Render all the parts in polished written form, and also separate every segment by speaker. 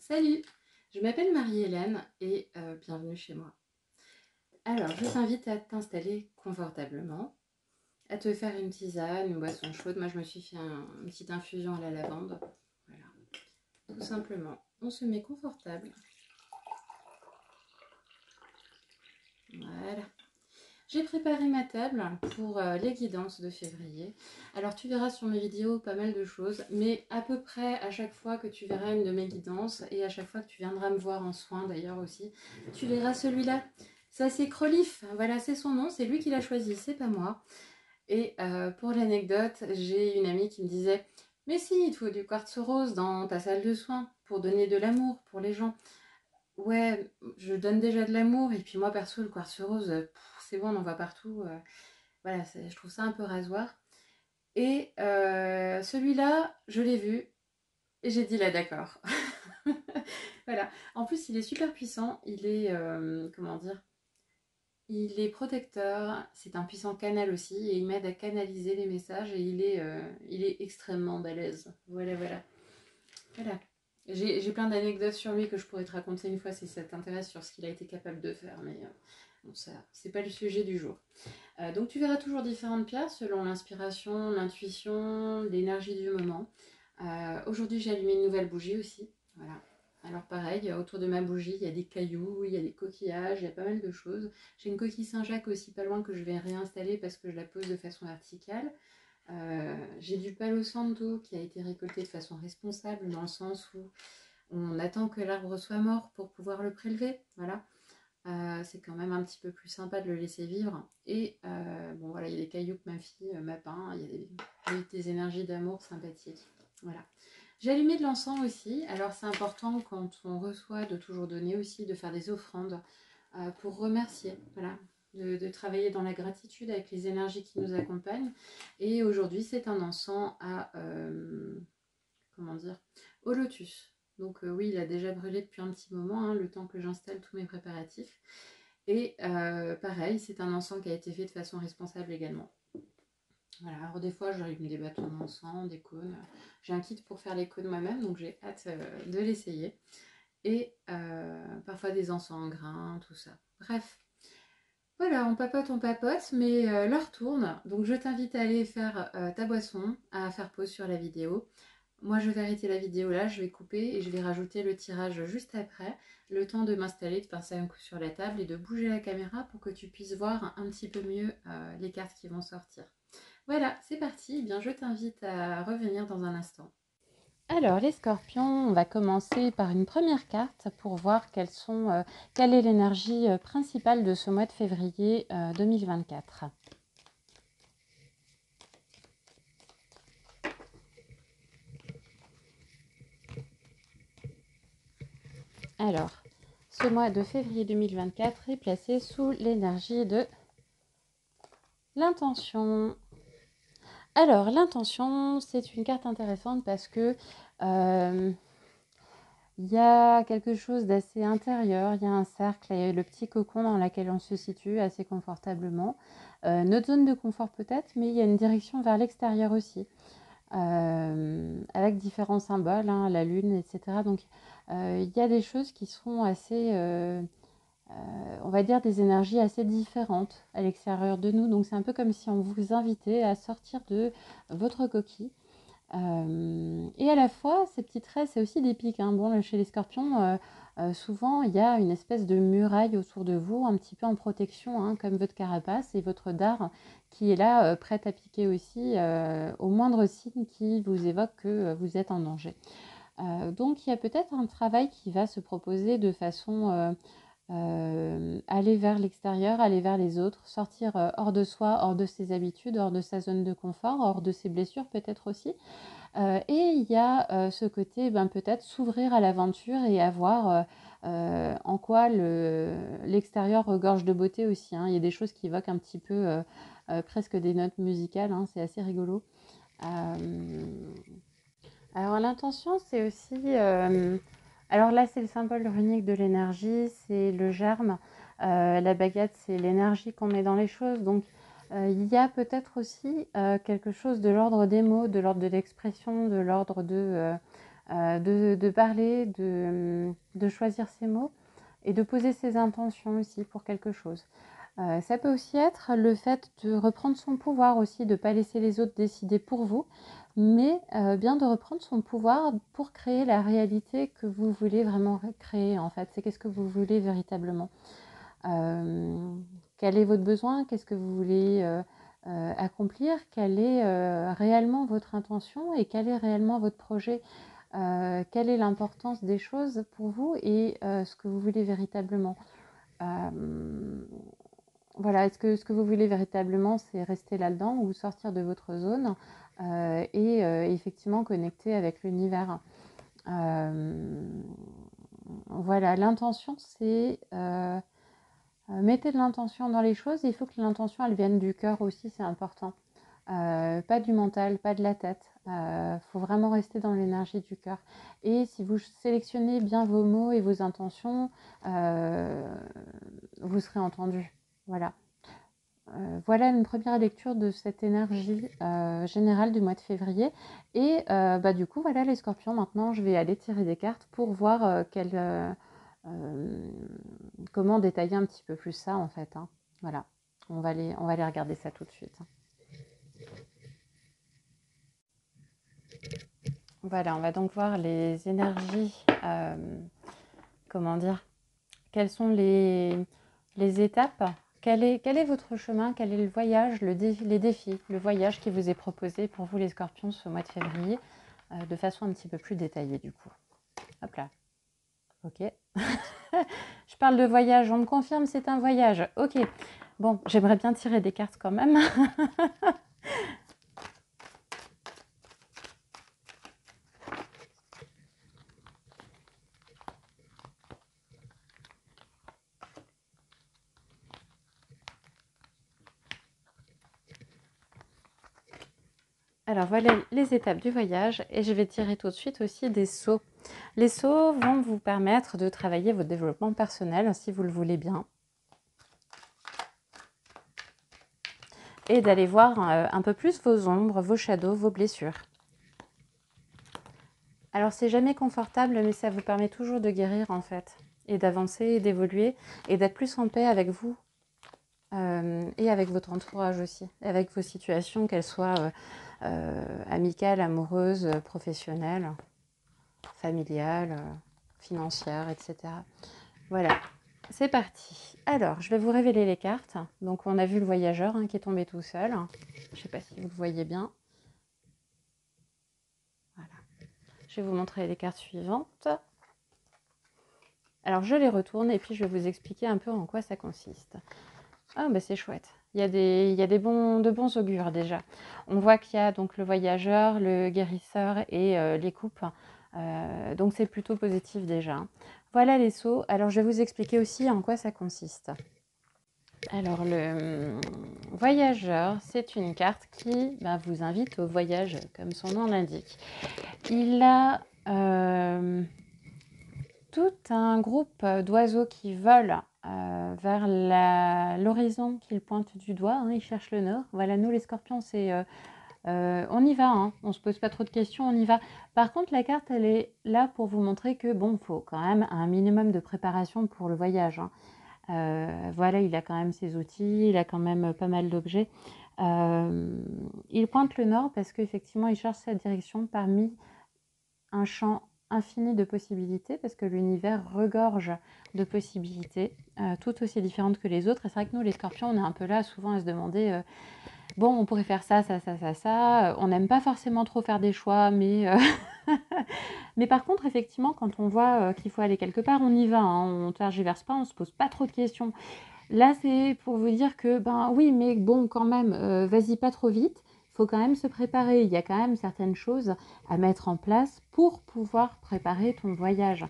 Speaker 1: Salut, je m'appelle Marie-Hélène et bienvenue chez moi. Alors, je t'invite à t'installer confortablement, à te faire une tisane, une boisson chaude. Moi, je me suis fait une petite infusion à la lavande. Voilà, tout simplement. On se met confortable. Voilà. J'ai préparé ma table pour les guidances de février. Alors tu verras sur mes vidéos pas mal de choses, mais à peu près à chaque fois que tu verras une de mes guidances et à chaque fois que tu viendras me voir en soins d'ailleurs aussi, tu verras celui-là. Ça c'est Crolif, voilà c'est son nom, c'est lui qui l'a choisi, c'est pas moi. Et pour l'anecdote, j'ai une amie qui me disait mais si, il te faut du quartz rose dans ta salle de soins pour donner de l'amour pour les gens. Ouais, je donne déjà de l'amour et puis moi perso le quartz rose, c'est bon, on en voit partout. Voilà, je trouve ça un peu rasoir. Et celui-là, je l'ai vu et j'ai dit là d'accord. Voilà. En plus, il est super puissant. Il est, comment dire, il est protecteur. C'est un puissant canal aussi et il m'aide à canaliser les messages et il est extrêmement balèze. Voilà, voilà. Voilà. J'ai plein d'anecdotes sur lui que je pourrais te raconter une fois si ça t'intéresse sur ce qu'il a été capable de faire, mais bon, ça, c'est pas le sujet du jour. Donc tu verras toujours différentes pierres selon l'inspiration, l'intuition, l'énergie du moment. Aujourd'hui j'ai allumé une nouvelle bougie aussi. Voilà. Alors pareil, autour de ma bougie, il y a des cailloux, il y a des coquillages, il y a pas mal de choses. J'ai une coquille Saint-Jacques aussi pas loin que je vais réinstaller parce que je la pose de façon verticale. J'ai du Palo Santo qui a été récolté de façon responsable dans le sens où on attend que l'arbre soit mort pour pouvoir le prélever. Voilà. C'est quand même un petit peu plus sympa de le laisser vivre. Et bon voilà, il y a des cailloux que ma fille m'a peint, il y a des énergies d'amour sympathiques. Voilà. J'ai allumé de l'encens aussi. Alors c'est important quand on reçoit de toujours donner aussi, de faire des offrandes pour remercier. Voilà. De travailler dans la gratitude avec les énergies qui nous accompagnent. Et aujourd'hui, c'est un encens à, comment dire, au lotus. Donc oui, il a déjà brûlé depuis un petit moment, hein, le temps que j'installe tous mes préparatifs. Et pareil, c'est un encens qui a été fait de façon responsable également. Voilà, alors des fois j'allume des bâtons d'encens, des cônes. J'ai un kit pour faire les cônes moi-même, donc j'ai hâte de l'essayer. Et parfois des encens en grains, tout ça. Bref, voilà, on papote, mais l'heure tourne. Donc je t'invite à aller faire ta boisson, à faire pause sur la vidéo. Moi, je vais arrêter la vidéo là, je vais couper et je vais rajouter le tirage juste après. Le temps de m'installer, de passer un coup sur la table et de bouger la caméra pour que tu puisses voir un petit peu mieux les cartes qui vont sortir. Voilà, c'est parti. Eh bien, je t'invite à revenir dans un instant. Alors, les scorpions, on va commencer par une première carte pour voir quelle est l'énergie principale de ce mois de février 2024. Alors, ce mois de février 2024 est placé sous l'énergie de l'intention. Alors, l'intention, c'est une carte intéressante parce que il y a quelque chose d'assez intérieur, il y a un cercle, il y a le petit cocon dans lequel on se situe assez confortablement. Notre zone de confort peut-être, mais il y a une direction vers l'extérieur aussi, avec différents symboles, hein, la lune, etc. Donc, il y a des choses qui sont assez... on va dire des énergies assez différentes à l'extérieur de nous. Donc c'est un peu comme si on vous invitait à sortir de votre coquille. Et à la fois, ces petits traits, c'est aussi des pics, hein. Bon, chez les scorpions, souvent, il y a une espèce de muraille autour de vous, un petit peu en protection, hein, comme votre carapace et votre dard qui est là, prête à piquer aussi au moindre signe qui vous évoque que vous êtes en danger. Donc, il y a peut-être un travail qui va se proposer de façon aller vers l'extérieur, aller vers les autres, sortir hors de soi, hors de ses habitudes, hors de sa zone de confort, hors de ses blessures peut-être aussi. Et il y a ce côté peut-être s'ouvrir à l'aventure et à voir en quoi l'extérieur regorge de beauté aussi, hein. Il y a des choses qui évoquent un petit peu presque des notes musicales, hein, c'est assez rigolo. Alors l'intention, c'est aussi... alors là, c'est le symbole runique de l'énergie, c'est le germe. La baguette, c'est l'énergie qu'on met dans les choses. Donc il y a peut-être aussi quelque chose de l'ordre des mots, de l'ordre de l'expression, de l'ordre de parler, de choisir ses mots et de poser ses intentions aussi pour quelque chose. Ça peut aussi être le fait de reprendre son pouvoir aussi, de ne pas laisser les autres décider pour vous, mais bien de reprendre son pouvoir pour créer la réalité que vous voulez vraiment créer en fait. C'est qu'est-ce que vous voulez véritablement. Quel est votre besoin? Qu'est-ce que vous voulez accomplir? Quelle est réellement votre intention et quel est réellement votre projet? Quelle est l'importance des choses pour vous et ce que vous voulez véritablement? Voilà, est-ce que ce que vous voulez véritablement, c'est rester là-dedans ou sortir de votre zone et effectivement connecter avec l'univers. Voilà, l'intention, c'est mettez de l'intention dans les choses. Il faut que l'intention, elle vienne du cœur aussi, c'est important. Pas du mental, pas de la tête. Faut vraiment rester dans l'énergie du cœur. Et si vous sélectionnez bien vos mots et vos intentions, vous serez entendu. Voilà. Voilà une première lecture de cette énergie générale du mois de février. Et du coup, voilà les scorpions. Maintenant, je vais aller tirer des cartes pour voir comment détailler un petit peu plus ça en fait. Hein. Voilà, on va aller regarder ça tout de suite. Voilà, on va donc voir les énergies, comment dire, quelles sont les étapes, quel est votre chemin, quel est le voyage, les défis, le voyage qui vous est proposé pour vous les scorpions ce mois de février, de façon un petit peu plus détaillée du coup. Hop là, ok. Je parle de voyage, on me confirme c'est un voyage, ok. Bon, j'aimerais bien tirer des cartes quand même. Alors voilà les étapes du voyage et je vais tirer tout de suite aussi des sauts. Les sauts vont vous permettre de travailler votre développement personnel si vous le voulez bien. Et d'aller voir un peu plus vos ombres, vos shadows, vos blessures. Alors c'est jamais confortable mais ça vous permet toujours de guérir en fait. Et d'avancer et d'évoluer et d'être plus en paix avec vous. Et avec votre entourage aussi. Avec vos situations, qu'elles soient amicales, amoureuses, professionnelles, familiales, financières, etc. Voilà, c'est parti. Alors, je vais vous révéler les cartes. Donc, on a vu le voyageur qui est tombé tout seul. Je ne sais pas si vous le voyez bien. Voilà. Je vais vous montrer les cartes suivantes. Alors, je les retourne et puis je vais vous expliquer un peu en quoi ça consiste. Ah, bah c'est chouette. Il y a de bons augures déjà. On voit qu'il y a donc le voyageur, le guérisseur et les coupes. Donc c'est plutôt positif déjà. Voilà les sauts. Alors je vais vous expliquer aussi en quoi ça consiste. Alors le voyageur, c'est une carte qui vous invite au voyage, comme son nom l'indique. Il a tout un groupe d'oiseaux qui volent vers l'horizon qu'il pointe du doigt. Ils cherchent le nord. Voilà, nous les scorpions, c'est on y va. On ne se pose pas trop de questions, on y va. Par contre, la carte, elle est là pour vous montrer que bon, faut quand même un minimum de préparation pour le voyage. Voilà, il a quand même ses outils, il a quand même pas mal d'objets. Il pointe le nord parce qu'effectivement, il cherche sa direction parmi un champ infini de possibilités parce que l'univers regorge de possibilités tout aussi différentes que les autres. Et c'est vrai que nous, les scorpions, on est un peu là souvent à se demander bon, on pourrait faire ça, ça, ça, ça, ça. On n'aime pas forcément trop faire des choix, mais, mais par contre, effectivement, quand on voit qu'il faut aller quelque part, on y va. On ne tergiverse pas, on ne se pose pas trop de questions. Là, c'est pour vous dire que, oui, mais bon, quand même, vas-y pas trop vite. Il faut quand même se préparer. Il y a quand même certaines choses à mettre en place pour pouvoir préparer ton voyage.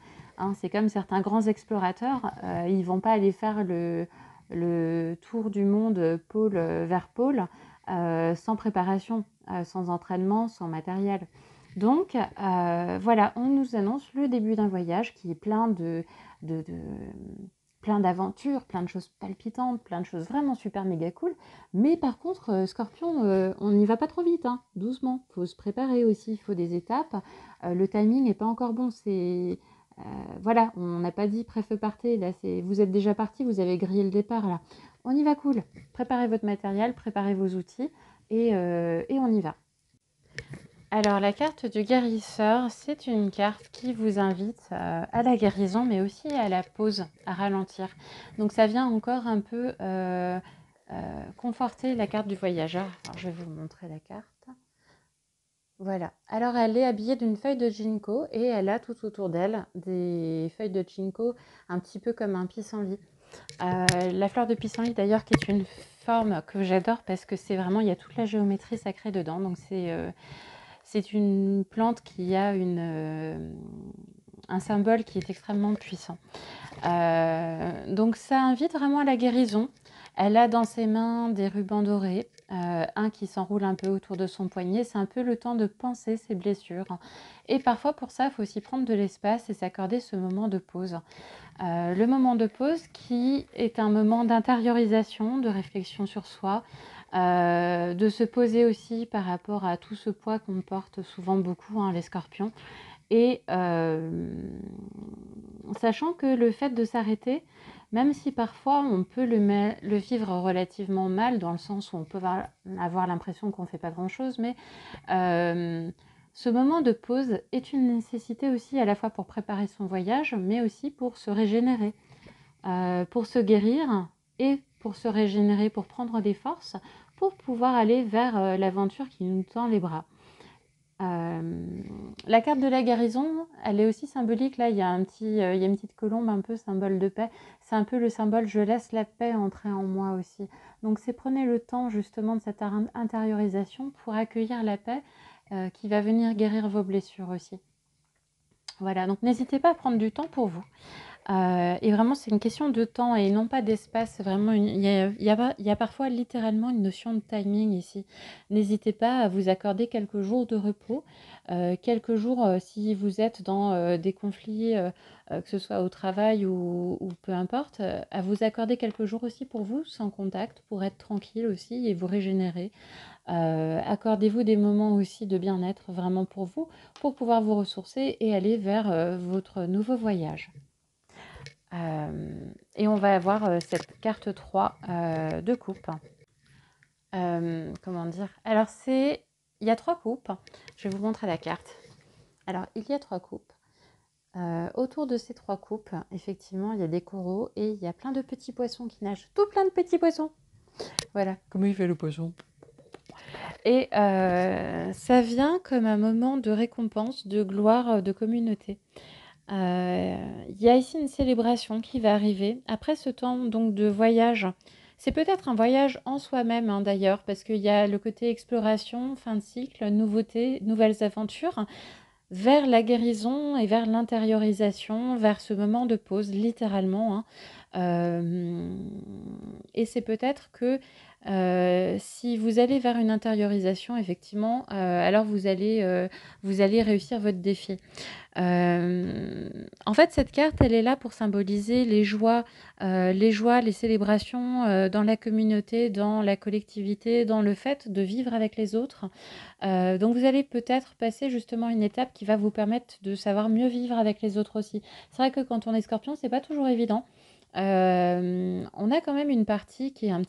Speaker 1: C'est comme certains grands explorateurs, ils ne vont pas aller faire le tour du monde pôle vers pôle sans préparation, sans entraînement, sans matériel. Donc, voilà, on nous annonce le début d'un voyage qui est plein
Speaker 2: plein d'aventures, plein de choses palpitantes, plein de choses vraiment super méga cool. Mais par contre, Scorpion, on n'y va pas trop vite, hein, doucement. Il faut se préparer aussi, il faut des étapes. Le timing n'est pas encore bon. Voilà, on n'a pas dit préfeu partez. Là, vous êtes déjà parti, vous avez grillé le départ là. On y va cool. Préparez votre matériel, préparez vos outils et on y va. Alors la carte du guérisseur, c'est une carte qui vous invite à la guérison, mais aussi à la pause, à ralentir. Donc ça vient encore un peu conforter la carte du voyageur. Alors, je vais vous montrer la carte. Voilà. Alors elle est habillée d'une feuille de ginkgo et elle a tout autour d'elle des feuilles de ginkgo, un petit peu comme un pissenlit. La fleur de pissenlit d'ailleurs qui est une forme que j'adore parce que c'est vraiment, il y a toute la géométrie sacrée dedans. Donc c'est une plante qui a un symbole qui est extrêmement puissant. Donc ça invite vraiment à la guérison. Elle a dans ses mains des rubans dorés, un qui s'enroule un peu autour de son poignet. C'est un peu le temps de penser ses blessures. Et parfois pour ça, il faut aussi prendre de l'espace et s'accorder ce moment de pause. Le moment de pause qui est un moment d'intériorisation, de réflexion sur soi, de se poser aussi par rapport à tout ce poids qu'on porte souvent beaucoup, hein, les scorpions. Et sachant que le fait de s'arrêter, même si parfois on peut le vivre relativement mal, dans le sens où on peut avoir l'impression qu'on ne fait pas grand-chose, mais ce moment de pause est une nécessité aussi à la fois pour préparer son voyage, mais aussi pour se régénérer, pour se guérir et pour se régénérer, pour prendre des forces, pour pouvoir aller vers l'aventure qui nous tend les bras. La carte de la guérison, elle est aussi symbolique. Là, il y a une petite colombe, un peu symbole de paix. C'est un peu le symbole je laisse la paix entrer en moi aussi. Donc, prenez le temps justement de cette intériorisation pour accueillir la paix qui va venir guérir vos blessures aussi. Voilà, donc n'hésitez pas à prendre du temps pour vous. Et vraiment, c'est une question de temps et non pas d'espace. Vraiment, il y a parfois littéralement une notion de timing ici. N'hésitez pas à vous accorder quelques jours de repos, quelques jours si vous êtes dans des conflits, que ce soit au travail ou peu importe, à vous accorder quelques jours aussi pour vous, sans contact, pour être tranquille aussi et vous régénérer. Accordez-vous des moments aussi de bien-être vraiment pour vous, pour pouvoir vous ressourcer et aller vers votre nouveau voyage. Et on va avoir cette carte 3 de coupe. Comment dire? Alors, il y a 3 coupes. Je vais vous montrer la carte. Alors, il y a 3 coupes. Autour de ces 3 coupes, effectivement, il y a des coraux et il y a plein de petits poissons qui nagent. Tout plein de petits poissons. Voilà. Comment il fait le poisson? Et ça vient comme un moment de récompense, de gloire, de communauté. Il y a ici une célébration qui va arriver après ce temps donc de voyage. C'est peut-être un voyage en soi-même, hein, d'ailleurs, parce qu'il y a le côté exploration, fin de cycle, nouveauté, nouvelles aventures, vers la guérison et vers l'intériorisation, vers ce moment de pause, littéralement, hein. Et c'est peut-être que si vous allez vers une intériorisation, effectivement, alors vous allez réussir votre défi. En fait, cette carte, elle est là pour symboliser les joies, les célébrations dans la communauté, dans la collectivité, dans le fait de vivre avec les autres. Donc, vous allez peut-être passer justement une étape qui va vous permettre de savoir mieux vivre avec les autres aussi. C'est vrai que quand on est scorpion, c'est pas toujours évident. On a quand même une partie qui est un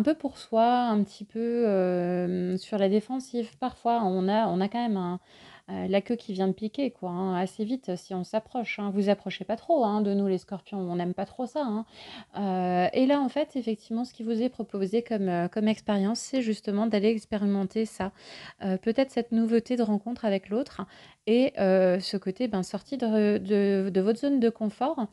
Speaker 2: peu pour soi, un petit peu sur la défensive. Parfois, on a quand même la queue qui vient de piquer, quoi, hein, assez vite si on s'approche. Hein. Vous approchez pas trop hein, de nous, les scorpions, on n'aime pas trop ça. Hein. Et là, en fait, effectivement, ce qui vous est proposé comme expérience, c'est justement d'aller expérimenter ça. Peut-être cette nouveauté de rencontre avec l'autre et ce côté sorti de votre zone de confort.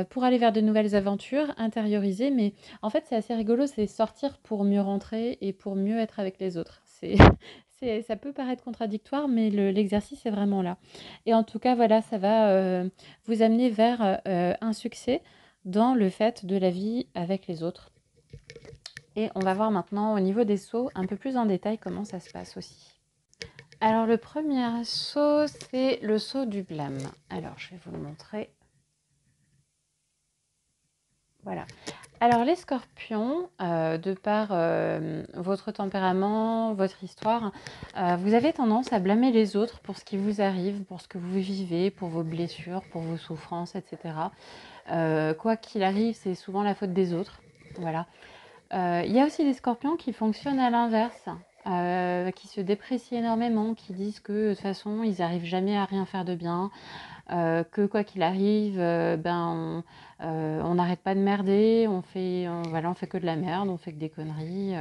Speaker 2: Pour aller vers de nouvelles aventures, intérioriser, mais en fait c'est assez rigolo, c'est sortir pour mieux rentrer et pour mieux être avec les autres. Ça peut paraître contradictoire, mais l'exercice est vraiment là. Et en tout cas, voilà, ça va vous amener vers un succès dans le fait de la vie avec les autres. Et on va voir maintenant au niveau des sauts un peu plus en détail comment ça se passe aussi. Alors le premier saut, c'est le saut du blâme. Alors je vais vous le montrer. Voilà. Alors les scorpions, de par votre tempérament, votre histoire, vous avez tendance à blâmer les autres pour ce qui vous arrive, pour ce que vous vivez, pour vos blessures, pour vos souffrances, etc. Quoi qu'il arrive, c'est souvent la faute des autres. Voilà. Il y a aussi des scorpions qui fonctionnent à l'inverse, qui se déprécient énormément, qui disent que de toute façon, ils n'arrivent jamais à rien faire de bien, que quoi qu'il arrive, on n'arrête pas de merder, voilà, on fait que de la merde, on fait que des conneries,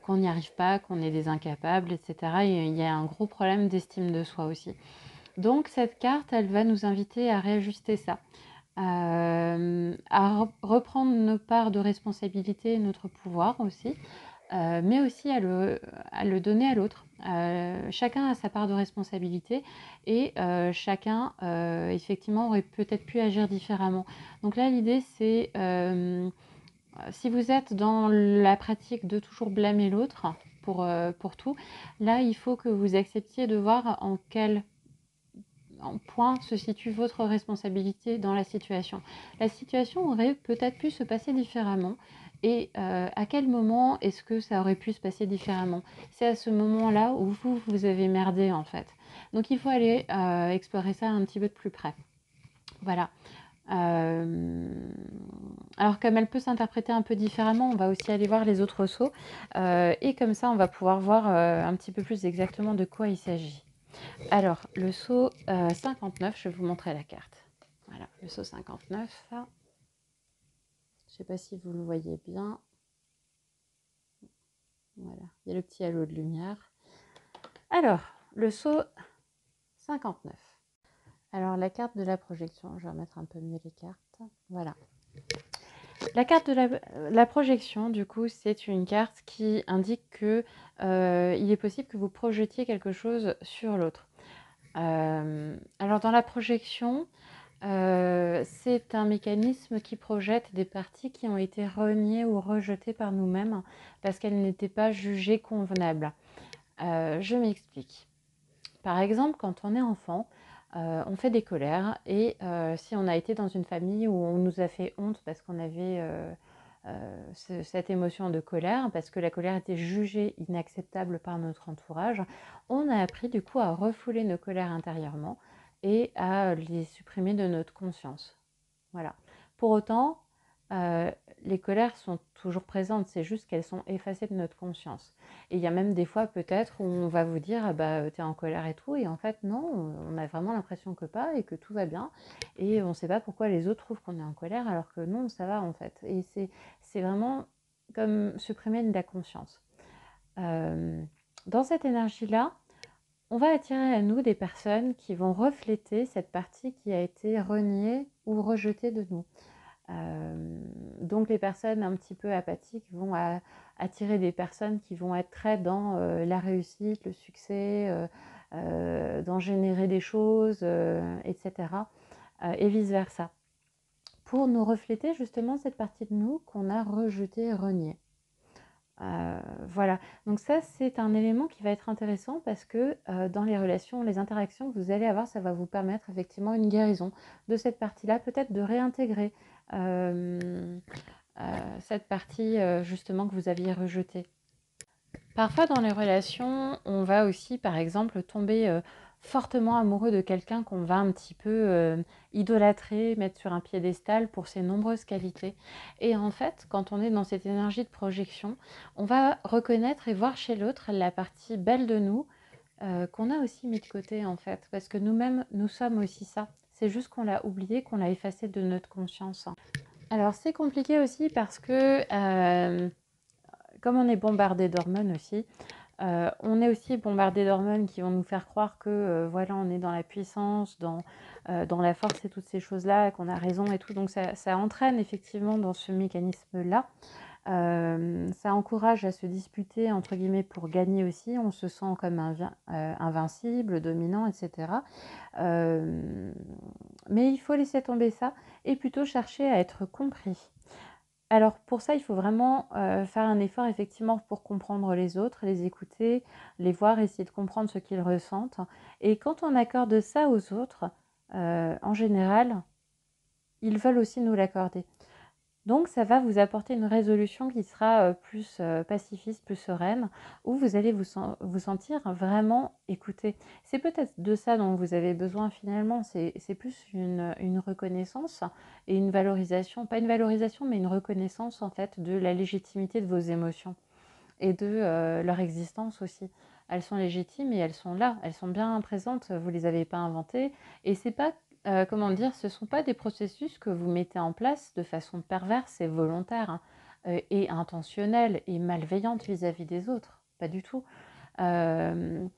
Speaker 2: qu'on n'y arrive pas, qu'on est des incapables, etc. Et il y a un gros problème d'estime de soi aussi. Donc cette carte, elle va nous inviter à réajuster ça, à reprendre nos parts de responsabilité, notre pouvoir aussi, mais aussi à le donner à l'autre. Chacun a sa part de responsabilité et chacun, effectivement, aurait peut-être pu agir différemment. Donc là, l'idée, c'est si vous êtes dans la pratique de toujours blâmer l'autre pour tout, là, il faut que vous acceptiez de voir en quel point se situe votre responsabilité dans la situation. La situation aurait peut-être pu se passer différemment. Et à quel moment est-ce que ça aurait pu se passer différemment? C'est à ce moment-là où vous avez merdé en fait. Donc il faut aller explorer ça un petit peu de plus près. Voilà. Alors comme elle peut s'interpréter un peu différemment, on va aussi aller voir les autres sauts. Et comme ça, on va pouvoir voir un petit peu plus exactement de quoi il s'agit. Alors, le saut 59, je vais vous montrer la carte. Voilà, le saut 59. Je ne sais pas si vous le voyez bien. Voilà, il y a le petit halo de lumière. Alors, le saut 59. Alors, la carte de la projection, je vais remettre un peu mieux les cartes. Voilà. La carte de la projection, du coup, c'est une carte qui indique que il est possible que vous projetiez quelque chose sur l'autre. Alors, dans la projection, c'est un mécanisme qui projette des parties qui ont été reniées ou rejetées par nous-mêmes parce qu'elles n'étaient pas jugées convenables. Je m'explique. Par exemple, quand on est enfant, on fait des colères et si on a été dans une famille où on nous a fait honte parce qu'on avait cette émotion de colère, parce que la colère était jugée inacceptable par notre entourage, on a appris du coup à refouler nos colères intérieurement et à les supprimer de notre conscience. Voilà. Pour autant, euh, les colères sont toujours présentes, c'est juste qu'elles sont effacées de notre conscience. Et il y a même des fois peut-être où on va vous dire, ah bah t'es en colère et tout, et en fait non, on a vraiment l'impression que pas et que tout va bien, et on ne sait pas pourquoi les autres trouvent qu'on est en colère alors que non, ça va en fait. Et c'est vraiment comme supprimer de la conscience. Euh, dans cette énergie-là, on va attirer à nous des personnes qui vont refléter cette partie qui a été reniée ou rejetée de nous. Donc les personnes un petit peu apathiques vont attirer des personnes qui vont être très dans la réussite, le succès, d'en générer des choses, etc. Et vice-versa. Pour nous refléter justement cette partie de nous qu'on a rejetée et reniée. Voilà, donc ça c'est un élément qui va être intéressant parce que dans les relations, les interactions que vous allez avoir, ça va vous permettre effectivement une guérison de cette partie-là, peut-être de réintégrer cette partie justement que vous aviez rejetée. Parfois dans les relations, on va aussi par exemple tomber fortement amoureux de quelqu'un qu'on va un petit peu idolâtrer, mettre sur un piédestal pour ses nombreuses qualités. Et en fait, quand on est dans cette énergie de projection, on va reconnaître et voir chez l'autre la partie belle de nous qu'on a aussi mis de côté en fait. Parce que nous-mêmes, nous sommes aussi ça. C'est juste qu'on l'a oublié, qu'on l'a effacé de notre conscience. Alors c'est compliqué aussi parce que comme on est bombardé d'hormones aussi, on est aussi bombardé d'hormones qui vont nous faire croire que voilà, on est dans la puissance, dans la force et toutes ces choses-là, qu'on a raison et tout. Donc ça entraîne effectivement dans ce mécanisme-là. Ça encourage à se disputer, entre guillemets, pour gagner aussi. On se sent comme invincible, dominant, etc. Mais il faut laisser tomber ça et plutôt chercher à être compris. Alors pour ça, il faut vraiment faire un effort effectivement pour comprendre les autres, les écouter, les voir, essayer de comprendre ce qu'ils ressentent. Et quand on accorde ça aux autres, en général, ils veulent aussi nous l'accorder. Donc ça va vous apporter une résolution qui sera plus pacifiste, plus sereine, où vous allez vous sentir vraiment écouté. C'est peut-être de ça dont vous avez besoin finalement, c'est plus une reconnaissance et une valorisation, pas une valorisation, mais une reconnaissance en fait de la légitimité de vos émotions et de leur existence aussi. Elles sont légitimes et elles sont là, elles sont bien présentes, vous ne les avez pas inventées. Et c'est pas, comment dire, ce ne sont pas des processus que vous mettez en place de façon perverse et volontaire, hein, et intentionnelle et malveillante vis-à-vis des autres. Pas du tout. Euh,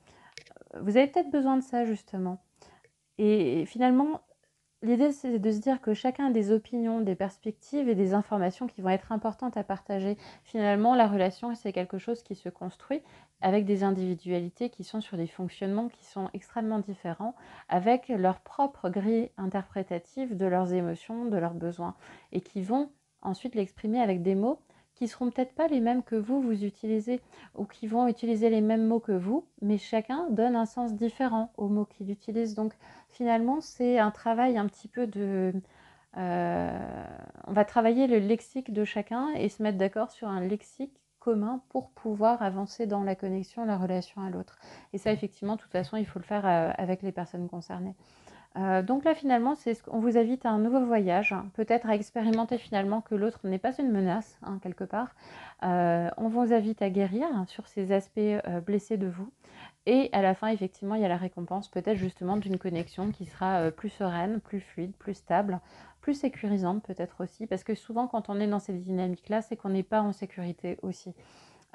Speaker 2: Vous avez peut-être besoin de ça justement. Et finalement, l'idée, c'est de se dire que chacun a des opinions, des perspectives et des informations qui vont être importantes à partager. Finalement, la relation, c'est quelque chose qui se construit avec des individualités qui sont sur des fonctionnements qui sont extrêmement différents, avec leur propre grille interprétative de leurs émotions, de leurs besoins, et qui vont ensuite l'exprimer avec des mots qui seront peut-être pas les mêmes que vous utilisez, ou qui vont utiliser les mêmes mots que vous, mais chacun donne un sens différent aux mots qu'il utilise. Donc, finalement, c'est un travail un petit peu de... on va travailler le lexique de chacun et se mettre d'accord sur un lexique commun pour pouvoir avancer dans la connexion, la relation à l'autre. Et ça, effectivement, de toute façon, il faut le faire avec les personnes concernées. Donc là, finalement, on vous invite à un nouveau voyage, hein, peut-être à expérimenter finalement que l'autre n'est pas une menace, hein, quelque part. On vous invite à guérir, hein, sur ces aspects blessés de vous. Et à la fin, effectivement, il y a la récompense peut-être justement d'une connexion qui sera plus sereine, plus fluide, plus stable, plus sécurisante peut-être aussi, parce que souvent quand on est dans ces dynamiques-là, c'est qu'on n'est pas en sécurité aussi.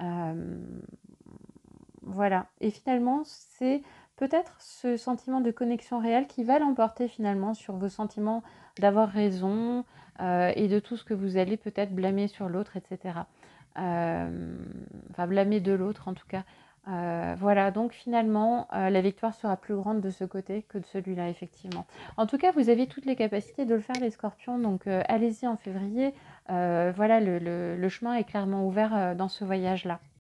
Speaker 2: Euh, voilà. Et finalement, c'est peut-être ce sentiment de connexion réelle qui va l'emporter finalement sur vos sentiments d'avoir raison, et de tout ce que vous allez peut-être blâmer sur l'autre, etc. Enfin, blâmer de l'autre en tout cas. Voilà, donc finalement, la victoire sera plus grande de ce côté que de celui-là, effectivement. En tout cas, vous avez toutes les capacités de le faire, les scorpions, donc allez-y en février. Voilà, le chemin est clairement ouvert dans ce voyage-là.